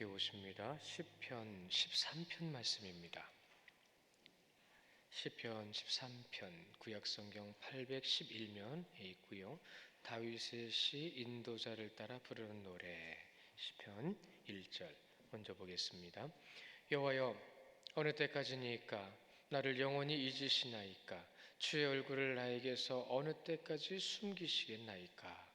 함께 오십니다. 시편 13편 말씀입니다. 시편 13편 구약성경 811면에 있고요. 다윗의 시 인도자를 따라 부르는 노래 시편 1절 먼저 보겠습니다. 여호와여 어느 때까지니까 나를 영원히 잊으시나이까 주의 얼굴을 나에게서 어느 때까지 숨기시겠나이까.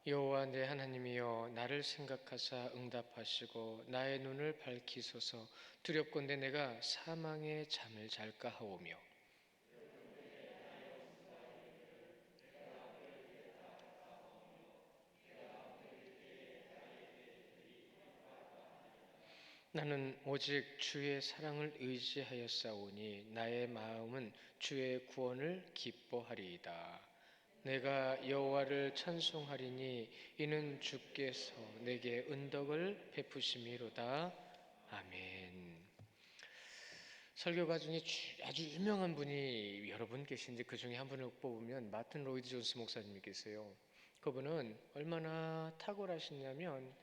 여호와 내 하나님이여 나를 생각하사 응답하시고 나의 눈을 밝히소서. 두렵건대 내가 사망의 잠을 잘까 하오며 나는 오직 주의 사랑을 의지하였사오니 나의 마음은 주의 구원을 기뻐하리이다. 내가 여호와를 찬송하리니 이는 주께서 내게 은덕을 베푸심이로다. 아멘. 설교가 중에 아주 유명한 분이 여러 분 계신데 그 중에 한 분을 뽑으면 마틴 로이드 존스 목사님이 계세요. 그분은 얼마나 탁월하시냐면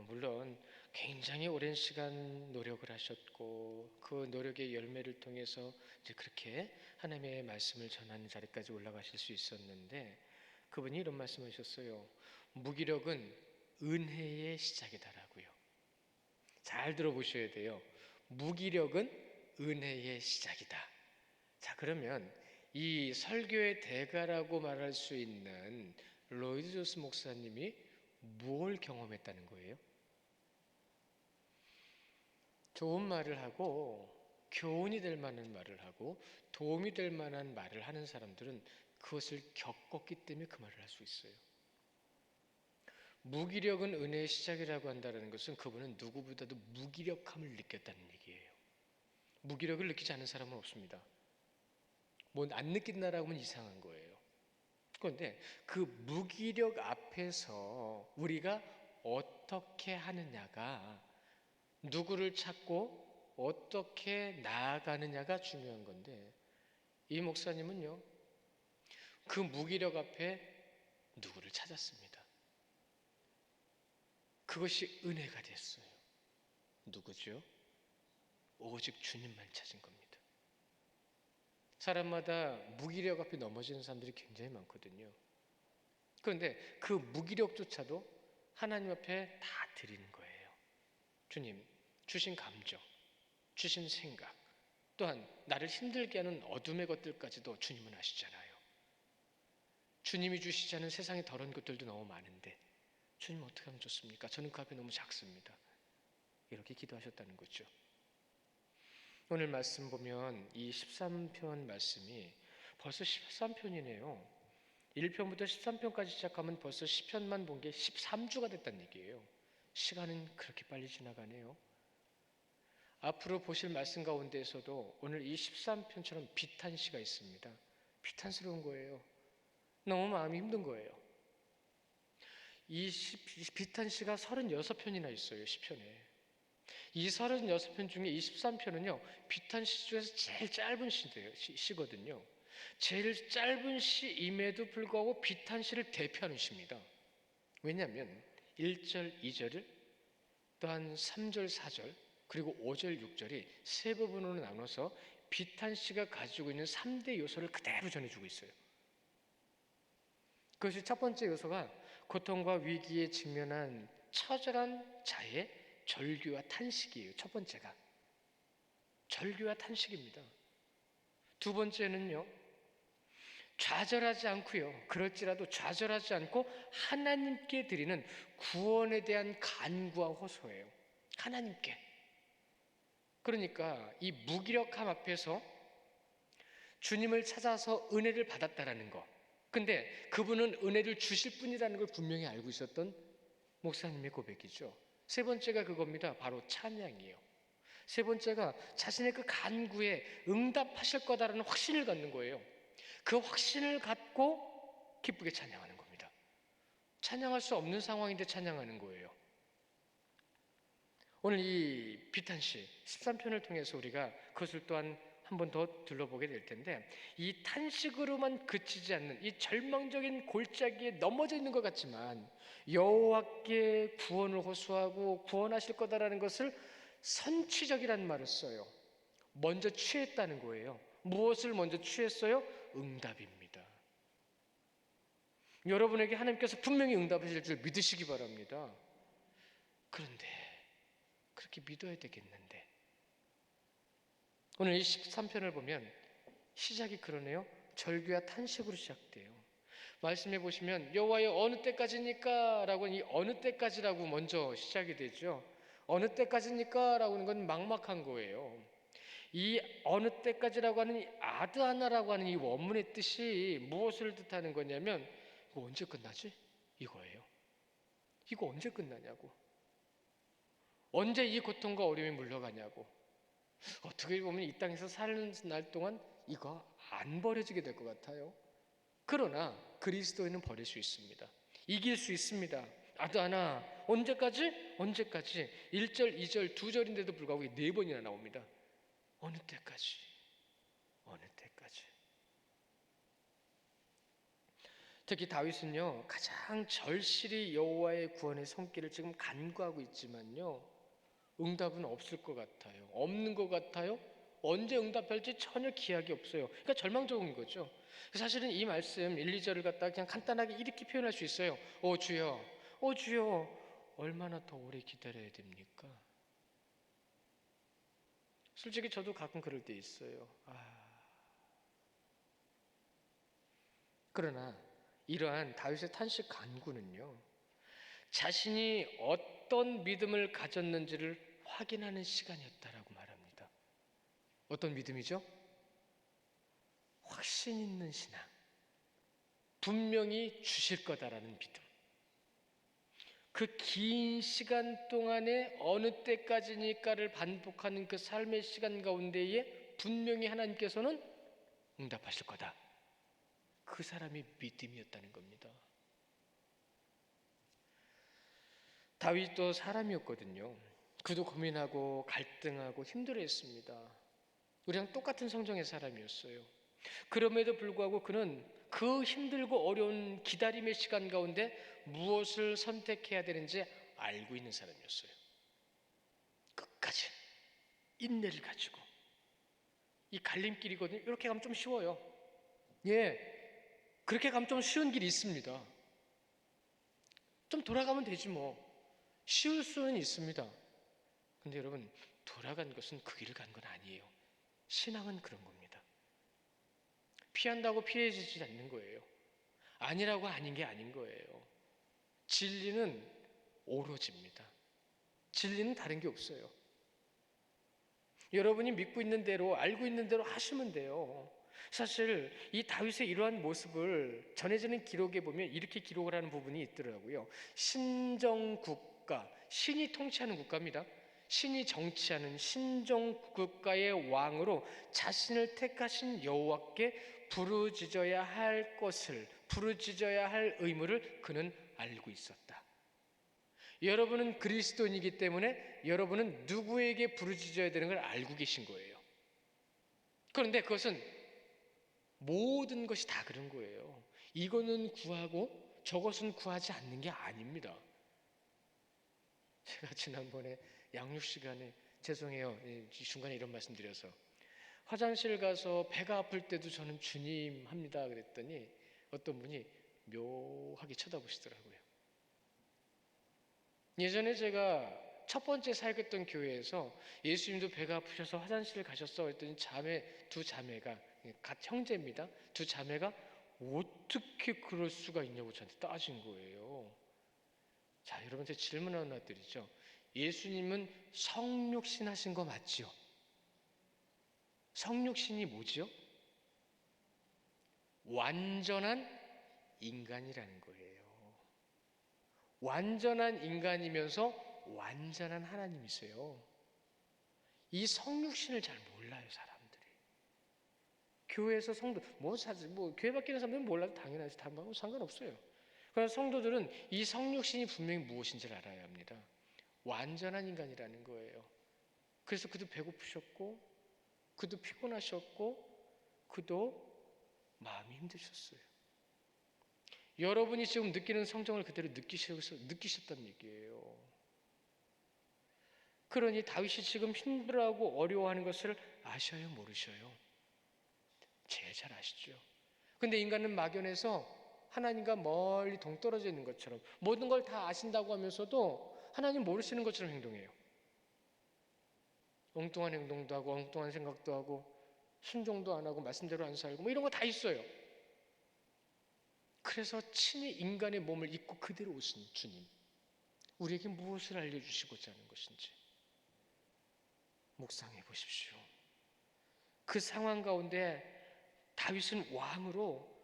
물론 굉장히 오랜 시간 노력을 하셨고 그 노력의 열매를 통해서 이제 그렇게 하나님의 말씀을 전하는 자리까지 올라가실 수 있었는데 그분이 이런 말씀하셨어요. 무기력은 은혜의 시작이다라고요. 잘 들어보셔야 돼요. 무기력은 은혜의 시작이다. 자, 그러면 이 설교의 대가라고 말할 수 있는 로이드 존스 목사님이 뭘 경험했다는 거예요? 좋은 말을 하고 교훈이 될 만한 말을 하고 도움이 될 만한 말을 하는 사람들은 그것을 겪었기 때문에 그 말을 할 수 있어요. 무기력은 은혜의 시작이라고 한다는 것은 그분은 누구보다도 무기력함을 느꼈다는 얘기예요. 무기력을 느끼지 않은 사람은 없습니다. 뭐 안 느낀다라고 하면 이상한 거예요. 그런데 그 무기력 앞에서 우리가 어떻게 하느냐가 누구를 찾고 어떻게 나아가느냐가 중요한 건데 이 목사님은요 그 무기력 앞에 누구를 찾았습니다. 그것이 은혜가 됐어요. 누구죠? 오직 주님만 찾은 겁니다. 사람마다 무기력 앞에 넘어지는 사람들이 굉장히 많거든요. 그런데 그 무기력조차도 하나님 앞에 다 드리는 거예요. 주님, 주신 감정, 주신 생각, 또한 나를 힘들게 하는 어둠의 것들까지도 주님은 아시잖아요. 주님이 주시지 않은 세상의 더러운 것들도 너무 많은데 주님 어떻게 하면 좋습니까? 저는 그 앞에 너무 작습니다. 이렇게 기도하셨다는 거죠. 오늘 말씀 보면 이 13편 말씀이 벌써 13편이네요. 1편부터 13편까지 시작하면 벌써 10편만 본 게 13주가 됐다는 얘기예요. 시간은 그렇게 빨리 지나가네요. 앞으로 보실 말씀 가운데에서도 오늘 이 13편처럼 비탄시가 있습니다. 비탄스러운 거예요. 너무 마음이 힘든 거예요. 이 비탄시가 36편이나 있어요. 시편에. 이 36편 중에 이 13편은요 비탄시 중에서 제일 짧은 시거든요. 제일 짧은 시임에도 불구하고 비탄시를 대표하는 시입니다. 왜냐하면 1절, 2절을 또한 3절, 4절 그리고 5절, 6절이 세 부분으로 나눠서 비탄시가 가지고 있는 3대 요소를 그대로 전해주고 있어요. 그것이 첫 번째 요소가 고통과 위기에 직면한 처절한 자의 절규와 탄식이에요. 첫 번째가 절규와 탄식입니다. 두 번째는요 좌절하지 않고요 그럴지라도 좌절하지 않고 하나님께 드리는 구원에 대한 간구와 호소예요. 하나님께. 그러니까 이 무기력함 앞에서 주님을 찾아서 은혜를 받았다라는 거. 근데 그분은 은혜를 주실 분이라는 걸 분명히 알고 있었던 목사님의 고백이죠. 세 번째가 그겁니다. 바로 찬양이에요. 세 번째가 자신의 그 간구에 응답하실 거다라는 확신을 갖는 거예요. 그 확신을 갖고 기쁘게 찬양하는 겁니다. 찬양할 수 없는 상황인데 찬양하는 거예요. 오늘 이 비탄식 13편을 통해서 우리가 그것을 또한 한 번 더 둘러보게 될 텐데, 이 탄식으로만 그치지 않는 이 절망적인 골짜기에 넘어져 있는 것 같지만 여호와께 구원을 호소하고 구원하실 거다라는 것을 선취적이라는 말을 써요. 먼저 취했다는 거예요. 무엇을 먼저 취했어요? 응답입니다. 여러분에게 하나님께서 분명히 응답하실 줄 믿으시기 바랍니다. 그런데 그렇게 믿어야 되겠는데, 오늘 이 13편을 보면 시작이 그러네요. 절규와 탄식으로 시작돼요. 말씀해 보시면 여호와여 어느 때까지니까? 라고 이 어느 때까지라고 먼저 시작이 되죠. 어느 때까지니까? 라고 하는 건 막막한 거예요. 이 어느 때까지라고 하는 이 아드하나라고 하는 이 원문의 뜻이 무엇을 뜻하는 거냐면, 이거 언제 끝나지? 이거예요. 이거 언제 끝나냐고. 언제 이 고통과 어려움이 물러가냐고. 어떻게 보면 이 땅에서 사는 날 동안 이거 안 버려지게 될 것 같아요. 그러나 그리스도인은 버릴 수 있습니다. 이길 수 있습니다. 아드하나 언제까지? 언제까지? 1절, 2절, 2절인데도 불구하고 4번이나 나옵니다. 어느 때까지? 어느 때까지? 특히 다윗은요, 가장 절실히 여호와의 구원의 손길을 지금 간구하고 있지만요, 응답은 없을 것 같아요. 없는 것 같아요. 언제 응답할지 전혀 기약이 없어요. 그러니까 절망적인 거죠. 사실은 이 말씀 1, 2절을 갖다가 그냥 간단하게 이렇게 표현할 수 있어요. 오 주여, 오 주여, 얼마나 더 오래 기다려야 됩니까? 솔직히 저도 가끔 그럴 때 있어요. 그러나 이러한 다윗의 탄식 간구는요, 자신이 어떤 믿음을 가졌는지를 확인하는 시간이었다라고 말합니다. 어떤 믿음이죠? 확신 있는 신앙. 분명히 주실 거다라는 믿음. 그 긴 시간 동안에 어느 때까지니까를 반복하는 그 삶의 시간 가운데에 분명히 하나님께서는 응답하실 거다. 그 사람이 믿음이었다는 겁니다. 다윗도 사람이었거든요. 그도 고민하고 갈등하고 힘들어했습니다. 우리랑 똑같은 성정의 사람이었어요. 그럼에도 불구하고 그는 그 힘들고 어려운 기다림의 시간 가운데 무엇을 선택해야 되는지 알고 있는 사람이었어요. 끝까지 인내를 가지고. 이 갈림길이거든요. 이렇게 가면 좀 쉬워요. 그렇게 가면 좀 쉬운 길이 있습니다. 좀 돌아가면 되지 뭐. 쉬울 수는 있습니다. 근데 여러분, 돌아간 것은 그 길을 간 건 아니에요. 신앙은 그런 겁니다. 피한다고 피해지지 않는 거예요. 아니라고 아닌 게 아닌 거예요. 진리는 오로지입니다. 진리는 다른 게 없어요. 여러분이 믿고 있는 대로, 알고 있는 대로 하시면 돼요. 사실 이 다윗의 이러한 모습을 전해지는 기록에 보면 이렇게 기록을 하는 부분이 있더라고요. 신정국가, 신이 통치하는 국가입니다. 신이 정치하는 신정국가의 왕으로 자신을 택하신 여호와께 부르짖어야 할 것을, 부르짖어야 할 의무를 그는 알고 있었다. 여러분은 그리스도인이기 때문에 여러분은 누구에게 부르짖어야 되는 걸 알고 계신 거예요. 그런데 그것은 모든 것이 다 그런 거예요. 이거는 구하고 저것은 구하지 않는 게 아닙니다. 제가 지난번에 양육 시간에, 죄송해요, 중간에 이런 말씀 드려서, 화장실 가서 배가 아플 때도 저는 주님 합니다 그랬더니 어떤 분이 묘하게 쳐다보시더라고요. 예전에 제가 첫 번째 사역했던 교회에서 예수님도 배가 아프셔서 화장실 가셨어 그랬더니 두 자매가, 갓 형제입니다. 두 자매가 어떻게 그럴 수가 있냐고 저한테 따진 거예요. 자, 여러분한테 질문 하나 드리죠. 예수님은 성육신 하신 거 맞지요? 성육신이 뭐지요? 완전한 인간이라는 거예요. 완전한 인간이면서 완전한 하나님이세요. 이 성육신을 잘 몰라요, 사람들이. 교회에서 성도, 교회 밖에 있는 사람들은 몰라도 당연하지, 다 상관없어요. 그러나 성도들은 이 성육신이 분명히 무엇인지를 알아야 합니다. 완전한 인간이라는 거예요. 그래서 그도 배고프셨고, 그도 피곤하셨고, 그도 마음이 힘드셨어요. 여러분이 지금 느끼는 성정을 그대로 느끼셨단 얘기예요. 그러니 다윗이 지금 힘들어하고 어려워하는 것을 아셔요, 모르셔요? 제일 잘 아시죠. 근데 인간은 막연해서 하나님과 멀리 동떨어져 있는 것처럼 모든 걸 다 아신다고 하면서도 하나님 모르시는 것처럼 행동해요. 엉뚱한 행동도 하고 엉뚱한 생각도 하고 순종도 안 하고 말씀대로 안 살고 뭐 이런 거 다 있어요. 그래서 친히 인간의 몸을 입고 그대로 오신 주님, 우리에게 무엇을 알려주시고자 하는 것인지 묵상해 보십시오. 그 상황 가운데 다윗은 왕으로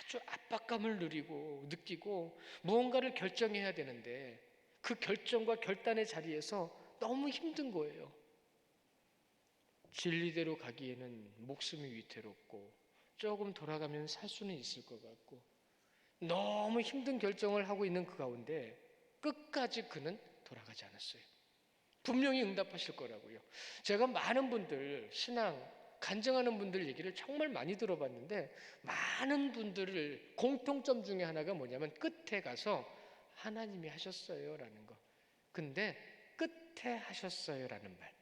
아주 압박감을 느끼고 무언가를 결정해야 되는데 그 결정과 결단의 자리에서 너무 힘든 거예요. 진리대로 가기에는 목숨이 위태롭고 조금 돌아가면 살 수는 있을 것 같고 너무 힘든 결정을 하고 있는 그 가운데 끝까지 그는 돌아가지 않았어요. 분명히 응답하실 거라고요. 제가 많은 분들 신앙 간증하는 분들 얘기를 정말 많이 들어봤는데 많은 분들을 공통점 중에 하나가 뭐냐면 끝에 가서 하나님이 하셨어요 라는 거. 근데 끝에 하셨어요 라는 말,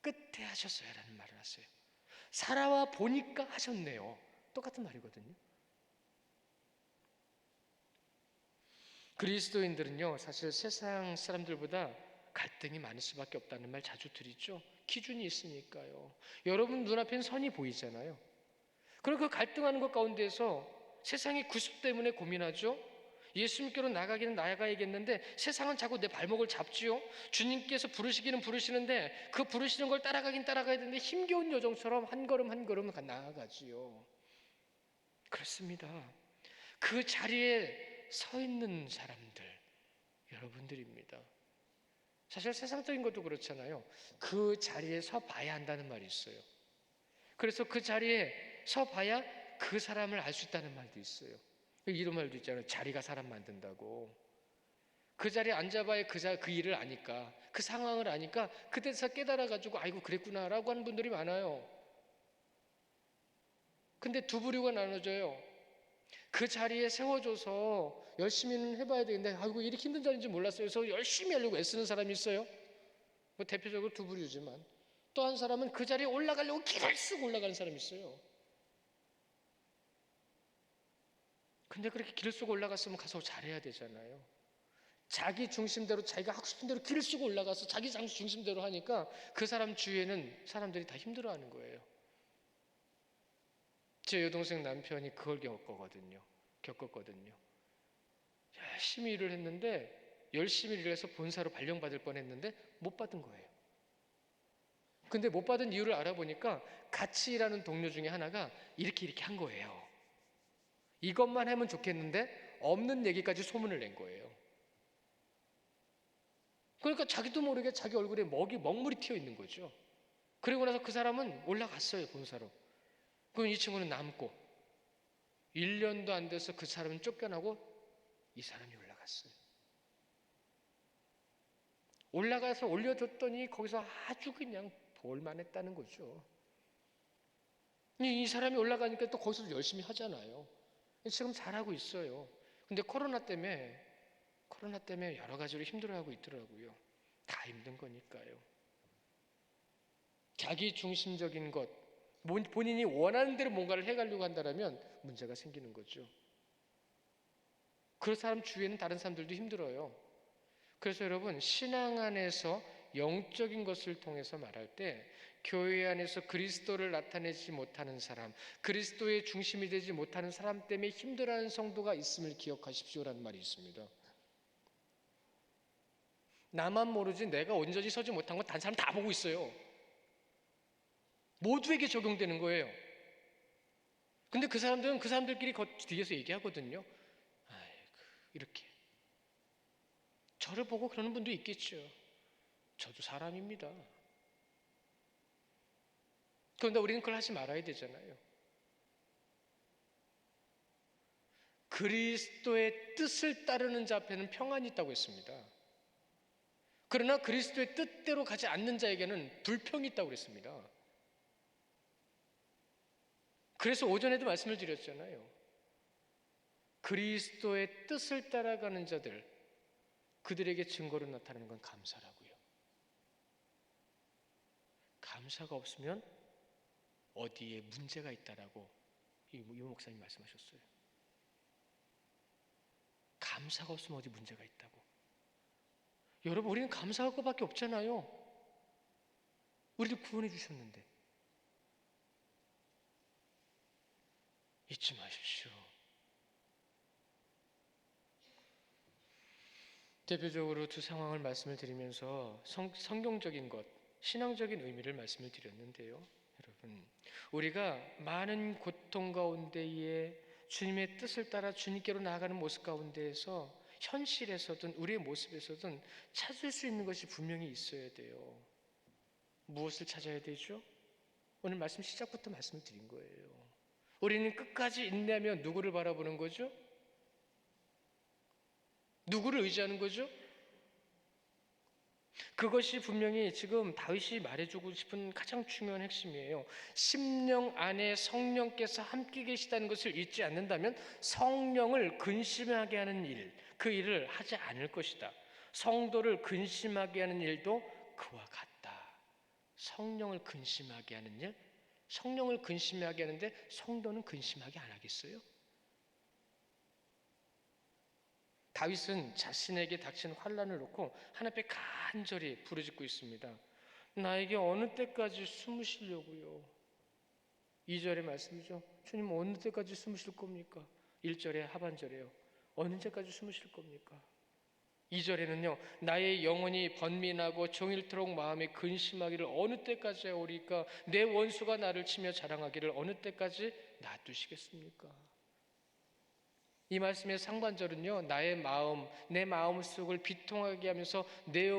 끝에 하셨어요 라는 말을 하세요. 살아와 보니까 하셨네요. 똑같은 말이거든요. 그리스도인들은요 사실 세상 사람들보다 갈등이 많을 수밖에 없다는 말 자주 드리죠. 기준이 있으니까요. 여러분 눈앞엔 선이 보이잖아요. 그럼 그 갈등하는 것 가운데서 세상이 구습 때문에 고민하죠. 예수님께로 나가야겠는데 세상은 자꾸 내 발목을 잡지요. 주님께서 부르시기는 부르시는데 그 부르시는 걸 따라가야 되는데 힘겨운 여정처럼 한 걸음 한 걸음 나아가지요. 그렇습니다. 그 자리에 서 있는 사람들 여러분들입니다. 사실 세상적인 것도 그렇잖아요. 그 자리에 서 봐야 한다는 말이 있어요. 그래서 그 자리에 서 봐야 그 사람을 알 수 있다는 말도 있어요. 이런 말도 있잖아요. 자리가 사람 만든다고. 그 자리에 앉아봐야 그 일을 아니까, 그 상황을 아니까 그때서 깨달아가지고 아이고 그랬구나라고 하는 분들이 많아요. 근데 두 부류가 나눠져요. 그 자리에 세워줘서 열심히는 해봐야 되는데 아이고 이렇게 힘든 자리인지 몰랐어요. 그래서 열심히 하려고 애쓰는 사람이 있어요. 뭐 대표적으로 두 부류지만 또 한 사람은 그 자리에 올라가려고 길을 쓰고 올라가는 사람이 있어요. 근데 그렇게 길을 쓰고 올라갔으면 가서 잘해야 되잖아요. 자기 중심대로 자기가 하고 싶은 대로 길을 쓰고 올라가서 자기 중심대로 하니까 그 사람 주위에는 사람들이 다 힘들어하는 거예요. 제 여동생 남편이 그걸 겪었거든요. 열심히 일을 했는데 열심히 일을 해서 본사로 발령받을 뻔했는데 못 받은 거예요. 근데 못 받은 이유를 알아보니까 같이 일하는 동료 중에 하나가 이렇게 한 거예요. 이것만 하면 좋겠는데 없는 얘기까지 소문을 낸 거예요. 그러니까 자기도 모르게 자기 얼굴에 먹물이 튀어 있는 거죠. 그리고 나서 그 사람은 올라갔어요, 본사로. 그럼 이 친구는 남고 1년도 안 돼서 그 사람은 쫓겨나고 이 사람이 올라갔어요. 올라가서 올려줬더니 거기서 아주 그냥 볼만했다는 거죠. 이 사람이 올라가니까 또 거기서 열심히 하잖아요. 지금 잘하고 있어요. 근데 코로나 때문에 여러 가지로 힘들어하고 있더라고요. 다 힘든 거니까요. 자기 중심적인 것, 본인이 원하는 대로 뭔가를 해가려고 한다면 문제가 생기는 거죠. 그 사람 주위에는 다른 사람들도 힘들어요. 그래서 여러분 신앙 안에서 영적인 것을 통해서 말할 때 교회 안에서 그리스도를 나타내지 못하는 사람, 그리스도의 중심이 되지 못하는 사람 때문에 힘들어하는 성도가 있음을 기억하십시오라는 말이 있습니다. 나만 모르지 내가 온전히 서지 못한 건 다른 사람 다 보고 있어요. 모두에게 적용되는 거예요. 근데 그 사람들은 그 사람들끼리 뒤에서 얘기하거든요. 아이고 이렇게 저를 보고 그러는 분도 있겠죠. 저도 사람입니다. 그런데 우리는 그걸 하지 말아야 되잖아요. 그리스도의 뜻을 따르는 자 앞에는 평안이 있다고 했습니다. 그러나 그리스도의 뜻대로 가지 않는 자에게는 불평이 있다고 그랬습니다. 그래서 오전에도 말씀을 드렸잖아요. 그리스도의 뜻을 따라가는 자들, 그들에게 증거로 나타나는 건 감사라고요. 감사가 없으면 어디에 문제가 있다라고 이 목사님 말씀하셨어요. 감사가 없으면 어디 문제가 있다고. 여러분, 우리는 감사할 것밖에 없잖아요. 우리를 구원해 주셨는데. 잊지 마십시오. 대표적으로 두 상황을 말씀을 드리면서 성경적인 것, 신앙적인 의미를 말씀을 드렸는데요. 여러분, 우리가 많은 고통 가운데에 주님의 뜻을 따라 주님께로 나아가는 모습 가운데에서 현실에서든 우리의 모습에서든 찾을 수 있는 것이 분명히 있어야 돼요. 무엇을 찾아야 되죠? 오늘 말씀 시작부터 말씀을 드린 거예요. 우리는 끝까지 인내하며 누구를 바라보는 거죠? 누구를 의지하는 거죠? 그것이 분명히 지금 다윗이 말해주고 싶은 가장 중요한 핵심이에요. 심령 안에 성령께서 함께 계시다는 것을 잊지 않는다면 성령을 근심하게 하는 일, 그 일을 하지 않을 것이다. 성도를 근심하게 하는 일도 그와 같다. 성령을 근심하게 하는 일, 성령을 근심하게 하는데 성도는 근심하게 안 하겠어요? 다윗은 자신에게 닥친 환난을 놓고 하나님 앞에 간절히 부르짖고 있습니다. 나에게 어느 때까지 숨으시려고요? 2절의 말씀이죠. 주님 어느 때까지 숨으실 겁니까? 1절의 하반절에요. 어느 때까지 숨으실 겁니까? 2절에는요. 나의 영혼이 번민하고 종일토록 마음에 근심하기를 어느 때까지 하오리까? 내 원수가 나를 치며 자랑하기를 어느 때까지 놔두시겠습니까? 이 말씀의 상반절은요, 나의 마음, 내 마음속을 비통하게 하면서 내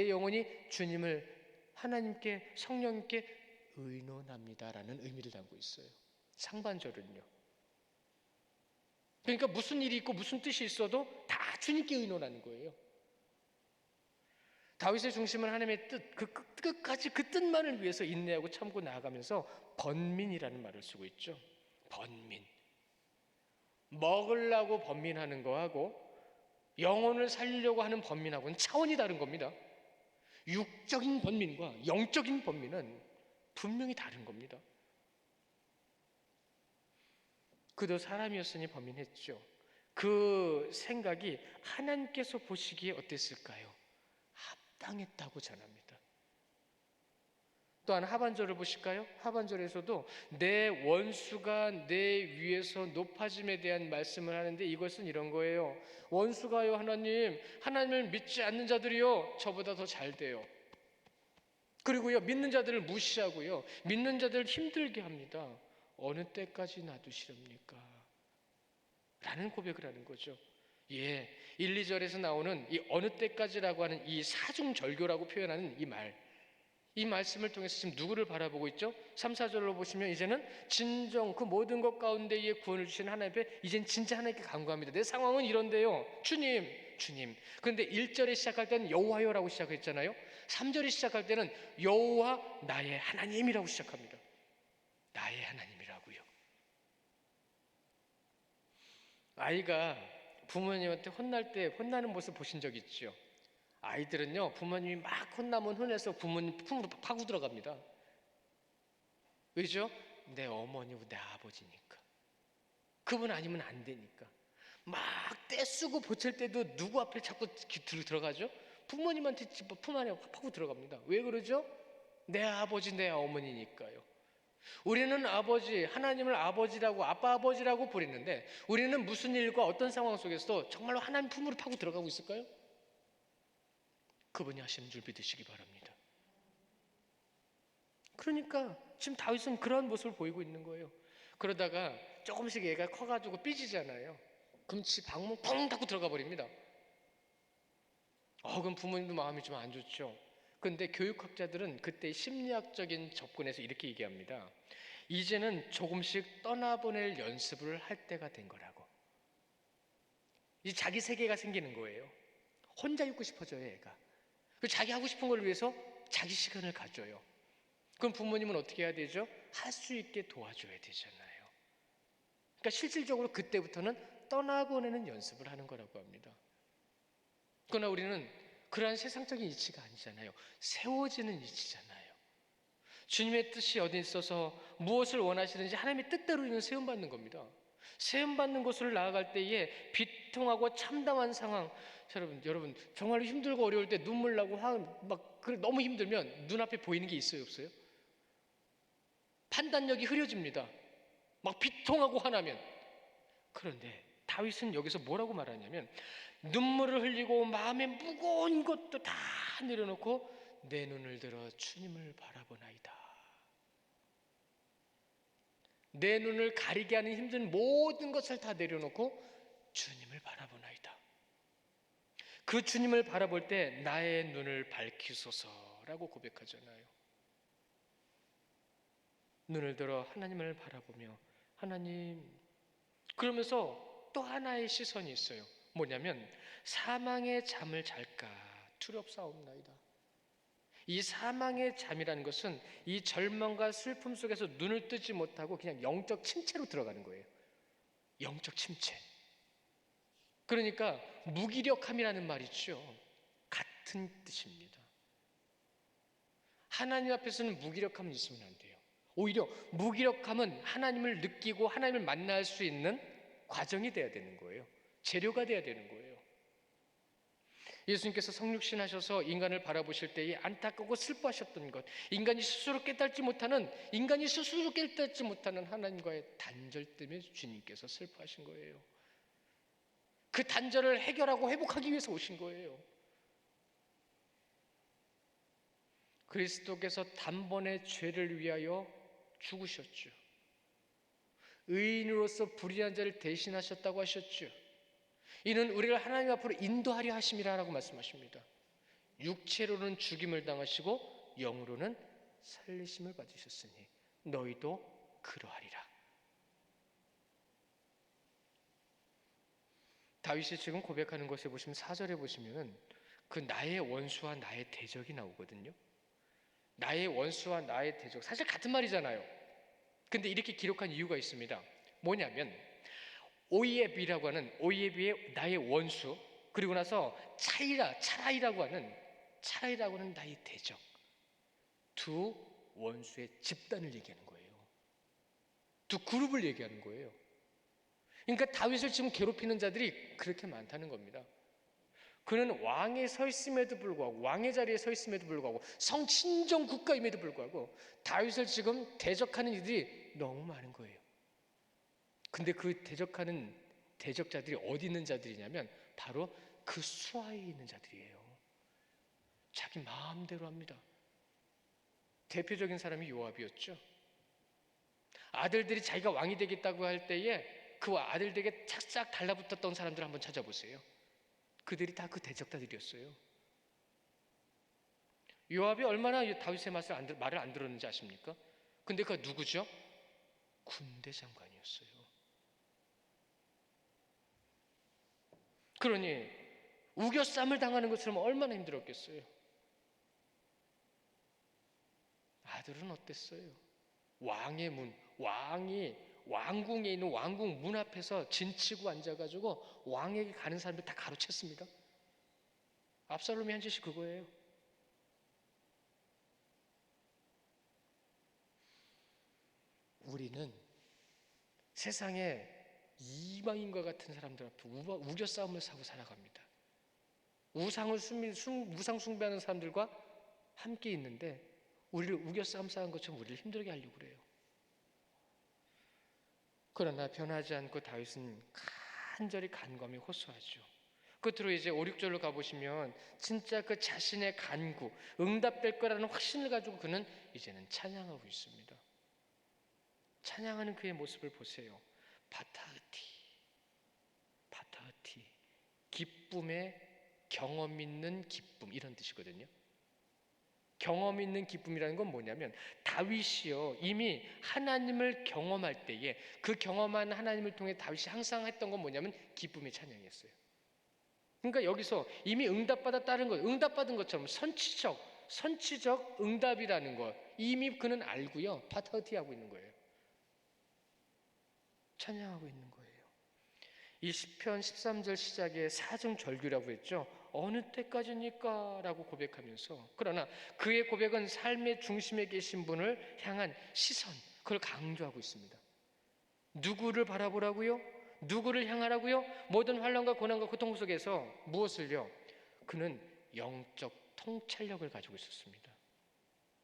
영혼이 주님을 하나님께 성령님께 의논합니다라는 의미를 담고 있어요. 상반절은요. 그러니까 무슨 일이 있고 무슨 뜻이 있어도 다 주님께 의논하는 거예요. 다윗의 중심은 하나님의 뜻, 그 끝까지 그 뜻만을 위해서 인내하고 참고 나아가면서 번민이라는 말을 쓰고 있죠. 번민. 먹으려고 번민하는 거하고 영혼을 살리려고 하는 번민하고는 차원이 다른 겁니다. 육적인 번민과 영적인 번민은 분명히 다른 겁니다. 그도 사람이었으니 번민했죠. 그 생각이 하나님께서 보시기에 어땠을까요? 합당했다고 전합니다. 또한 하반절을 보실까요? 하반절에서도 내 원수가 내 위에서 높아짐에 대한 말씀을 하는데 이것은 이런 거예요. 원수가요, 하나님을 믿지 않는 자들이요, 저보다 더 잘 돼요. 그리고요, 믿는 자들을 무시하고요, 믿는 자들을 힘들게 합니다. 어느 때까지 놔두시렵니까? 라는 고백을 하는 거죠. 예, 1, 2절에서 나오는 이 어느 때까지라고 하는 이 사중절교라고 표현하는 이 말씀을 통해서 지금 누구를 바라보고 있죠? 3, 4절로 보시면 이제는 진정 그 모든 것 가운데에 구원을 주신 하나님 앞에 이젠 진짜 하나님께 간구합니다. 내 상황은 이런데요. 주님. 그런데 1절에 시작할 때는 여호와여라고 시작했잖아요. 3절에 시작할 때는 여호와 나의 하나님이라고 시작합니다. 나의 하나님이라고요. 아이가 부모님한테 혼날 때 혼나는 모습 보신 적 있죠? 아이들은요, 부모님이 막 혼나면 혼내서 부모님 품으로 파고 들어갑니다. 왜죠? 내 어머니고 내 아버지니까. 그분 아니면 안 되니까. 막 떼쓰고 보챌 때도 누구 앞에 자꾸 들어가죠? 부모님한테 품 안에 파고 들어갑니다. 왜 그러죠? 내 아버지, 내 어머니니까요. 우리는 하나님을 아버지라고, 아빠 아버지라고 부르는데 우리는 무슨 일과 어떤 상황 속에서도 정말로 하나님 품으로 파고 들어가고 있을까요? 그분이 하시는 줄 믿으시기 바랍니다. 그러니까 지금 다윗은 그런 모습을 보이고 있는 거예요. 그러다가 조금씩 얘가 커가지고 삐지잖아요. 금치 방문 펑 닫고 들어가 버립니다. 그럼 부모님도 마음이 좀 안 좋죠. 그런데 교육학자들은 그때 심리학적인 접근에서 이렇게 얘기합니다. 이제는 조금씩 떠나보낼 연습을 할 때가 된 거라고. 이 자기 세계가 생기는 거예요. 혼자 있고 싶어져요, 애가. 그 자기 하고 싶은 걸 위해서 자기 시간을 가져요. 그럼 부모님은 어떻게 해야 되죠? 할 수 있게 도와줘야 되잖아요. 그러니까 실질적으로 그때부터는 떠나보내는 연습을 하는 거라고 합니다. 그러나 우리는 그러한 세상적인 이치가 아니잖아요. 세워지는 이치잖아요. 주님의 뜻이 어디 있어서 무엇을 원하시는지 하나님의 뜻대로 우리는 세움받는 겁니다. 세움받는 곳을 나아갈 때에 비통하고 참담한 상황, 여러분 정말로 힘들고 어려울 때 눈물 나고 너무 힘들면 눈앞에 보이는 게 있어요, 없어요? 판단력이 흐려집니다. 막 비통하고 화나면. 그런데 다윗은 여기서 뭐라고 말하냐면 눈물을 흘리고 마음에 무거운 것도 다 내려놓고 내 눈을 들어 주님을 바라보나이다. 내 눈을 가리게 하는 힘든 모든 것을 다 내려놓고 주님을 바라보나이다. 그 주님을 바라볼 때 나의 눈을 밝히소서라고 고백하잖아요. 눈을 들어 하나님을 바라보며 하나님, 그러면서 또 하나의 시선이 있어요. 뭐냐면 사망의 잠을 잘까 두렵사옵나이다. 이 사망의 잠이라는 것은 이 절망과 슬픔 속에서 눈을 뜨지 못하고 그냥 영적 침체로 들어가는 거예요. 영적 침체. 그러니까 무기력함이라는 말이죠. 같은 뜻입니다. 하나님 앞에서는 무기력함은 있으면 안 돼요. 오히려 무기력함은 하나님을 느끼고 하나님을 만날 수 있는 과정이 돼야 되는 거예요. 재료가 돼야 되는 거예요. 예수님께서 성육신 하셔서 인간을 바라보실 때에 안타깝고 슬퍼하셨던 것, 인간이 스스로 깨닫지 못하는 하나님과의 단절 때문에 주님께서 슬퍼하신 거예요. 그 단절을 해결하고 회복하기 위해서 오신 거예요. 그리스도께서 단번에 죄를 위하여 죽으셨죠. 의인으로서 불의한 자를 대신하셨다고 하셨죠. 이는 우리를 하나님 앞으로 인도하려 하심이라고 말씀하십니다. 육체로는 죽임을 당하시고 영으로는 살리심을 받으셨으니 너희도 그러하리라. 다윗이 지금 고백하는 것에 보시면 4절에 보시면 그 나의 원수와 나의 대적이 나오거든요. 나의 원수와 나의 대적, 사실 같은 말이잖아요. 근데 이렇게 기록한 이유가 있습니다. 뭐냐면 오이에비라고 하는, 오이에비의 나의 원수, 그리고 나서 차라이라고 하는 나의 대적, 두 원수의 집단을 얘기하는 거예요. 두 그룹을 얘기하는 거예요. 그러니까 다윗을 지금 괴롭히는 자들이 그렇게 많다는 겁니다. 그는 왕에 서 있음에도 불구하고, 왕의 자리에 서 있음에도 불구하고, 성친정 국가임에도 불구하고 다윗을 지금 대적하는 이들이 너무 많은 거예요. 근데 그 대적하는 대적자들이 어디 있는 자들이냐면 바로 그 수하에 있는 자들이에요. 자기 마음대로 합니다. 대표적인 사람이 요압이었죠. 아들들이 자기가 왕이 되겠다고 할 때에 그 아들들에게 착착 달라붙었던 사람들 한번 찾아보세요. 그들이 다 그 대적자들이었어요. 요압이 얼마나 다윗의 말을 안 들었는지 아십니까? 근데 그가 누구죠? 군대 장관이었어요. 그러니 우겨쌈을 당하는 것처럼 얼마나 힘들었겠어요. 아들은 어땠어요? 왕의 문, 왕궁에 있는 왕궁 문 앞에서 진치고 앉아가지고 왕에게 가는 사람들 다 가로챘습니다. 압살롬이 한 짓이 그거예요. 우리는 세상에 이방인과 같은 사람들 앞에 우겨 싸움을 사고 살아갑니다. 우상 숭배하는 사람들과 함께 있는데 우리를 우겨 싸움 싸는 것처럼 우리를 힘들게 하려고 그래요. 그러나 변하지 않고 다윗은 간절히 간구하며 호소하죠. 끝으로 이제 5, 6절로 가보시면 진짜 그 자신의 간구, 응답될 거라는 확신을 가지고 그는 이제는 찬양하고 있습니다. 찬양하는 그의 모습을 보세요. 바타흐티, 기쁨의 경험 있는 기쁨, 이런 뜻이거든요. 경험 있는 기쁨이라는 건 뭐냐면 다윗이요, 이미 하나님을 경험할 때에 그 경험한 하나님을 통해 다윗이 항상 했던 건 뭐냐면 기쁨의 찬양이었어요. 그러니까 여기서 이미 응답받았다는 것, 응답받은 것처럼 선취적 응답이라는 것 이미 그는 알고요. 파타티하고 있는 거예요. 찬양하고 있는 거예요. 이 시편 13절 시작에 사중절규라고 했죠. 어느 때까지입니까? 라고 고백하면서, 그러나 그의 고백은 삶의 중심에 계신 분을 향한 시선, 그걸 강조하고 있습니다. 누구를 바라보라고요? 누구를 향하라고요? 모든 환난과 고난과 고통 속에서 무엇을요? 그는 영적 통찰력을 가지고 있었습니다.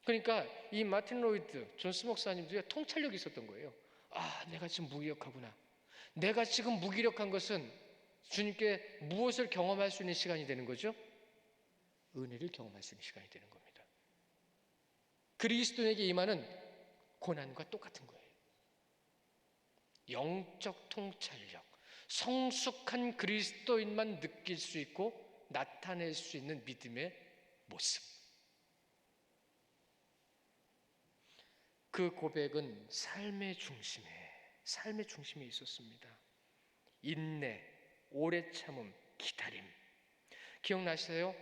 그러니까 이 마틴 로이드 존스 목사님도 통찰력이 있었던 거예요. 아, 내가 지금 무기력하구나. 내가 지금 무기력한 것은 주님께 무엇을 경험할 수 있는 시간이 되는 거죠? 은혜를 경험할 수 있는 시간이 되는 겁니다. 그리스도인에게 임하는 고난과 똑같은 거예요. 영적 통찰력, 성숙한 그리스도인만 느낄 수 있고 나타낼 수 있는 믿음의 모습. 그 고백은 삶의 중심에 있었습니다. 인내, 오래 참음, 기다림. 기억나시세요?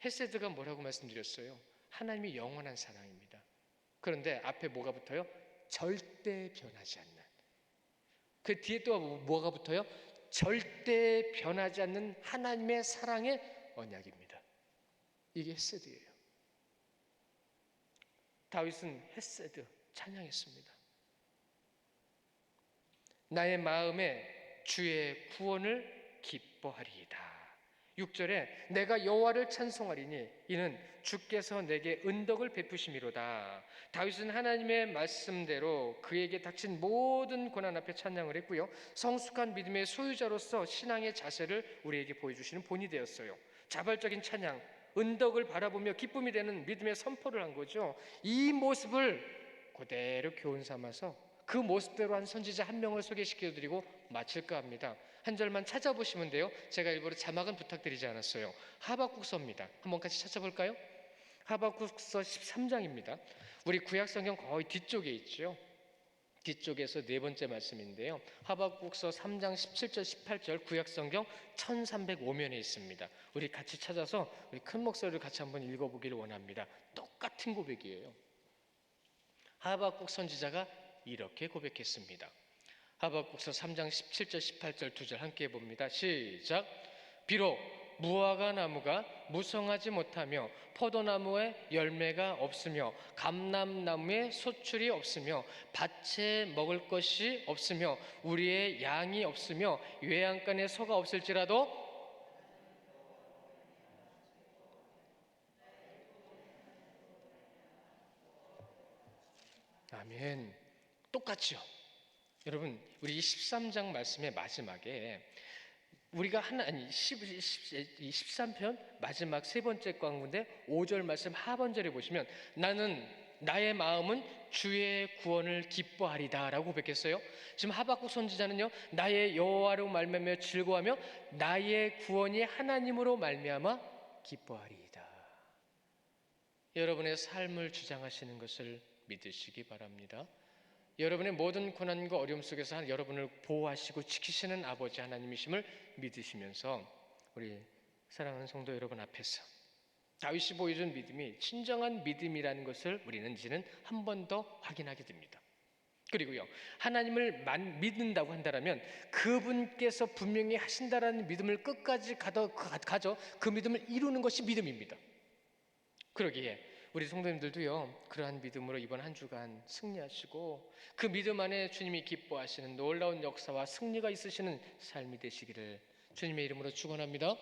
헤세드가 뭐라고 말씀드렸어요? 하나님이 영원한 사랑입니다. 그런데 앞에 뭐가 붙어요? 절대 변하지 않는. 그 뒤에 또 뭐가 붙어요? 절대 변하지 않는 하나님의 사랑의 언약입니다. 이게 헤세드예요. 다윗은 헤세드 찬양했습니다. 나의 마음에 주의 구원을 기뻐하리이다. 6절에 내가 여호와를 찬송하리니 이는 주께서 내게 은덕을 베푸심이로다. 다윗은 하나님의 말씀대로 그에게 닥친 모든 고난 앞에 찬양을 했고요. 성숙한 믿음의 소유자로서 신앙의 자세를 우리에게 보여주시는 본이 되었어요. 자발적인 찬양, 은덕을 바라보며 기쁨이 되는 믿음의 선포를 한 거죠. 이 모습을 그대로 교훈 삼아서 그 모습대로 한 선지자 한 명을 소개시켜드리고 마칠까 합니다. 한 절만 찾아보시면 돼요. 제가 일부러 자막은 부탁드리지 않았어요. 하박국서입니다. 한번 같이 찾아볼까요? 하박국서 13장입니다. 우리 구약성경 거의 뒤쪽에 있죠. 뒤쪽에서 네 번째 말씀인데요. 하박국서 3장 17절 18절 구약성경 1305면에 있습니다. 우리 같이 찾아서 우리 큰 목소리를 같이 한번 읽어보기를 원합니다. 똑같은 고백이에요. 하박국 선지자가 이렇게 고백했습니다. 하박국서 3장 17절 18절 두 절 함께 해봅니다. 시작. 비록 무화과 나무가 무성하지 못하며 포도나무에 열매가 없으며 감람나무에 소출이 없으며 밭에 먹을 것이 없으며 우리의 양이 없으며 외양간에 소가 없을지라도 아멘. 똑같죠. 여러분, 우리 13장 말씀의 마지막에 우리가 13편 마지막 세 번째 가운데 5절 말씀 하반절에 보시면 나의 마음은 주의 구원을 기뻐하리다 라고 고백했어요. 지금 하박국 선지자는요, 나의 여호와로 말미암아 즐거워하며 나의 구원이 하나님으로 말미암아 기뻐하리이다. 여러분의 삶을 주장하시는 것을 믿으시기 바랍니다. 여러분의 모든 고난과 어려움 속에서 여러분을 보호하시고 지키시는 아버지 하나님이심을 믿으시면서 우리 사랑하는 성도 여러분 앞에서 다윗이 보여준 믿음이 진정한 믿음이라는 것을 우리는 이제는 한 번 더 확인하게 됩니다. 그리고요, 하나님을 믿는다고 한다면 그분께서 분명히 하신다라는 믿음을 끝까지 가져 그 믿음을 이루는 것이 믿음입니다. 그러기에 우리 성도님들도요, 그러한 믿음으로 이번 한 주간 승리하시고 그 믿음 안에 주님이 기뻐하시는 놀라운 역사와 승리가 있으시는 삶이 되시기를 주님의 이름으로 축원합니다.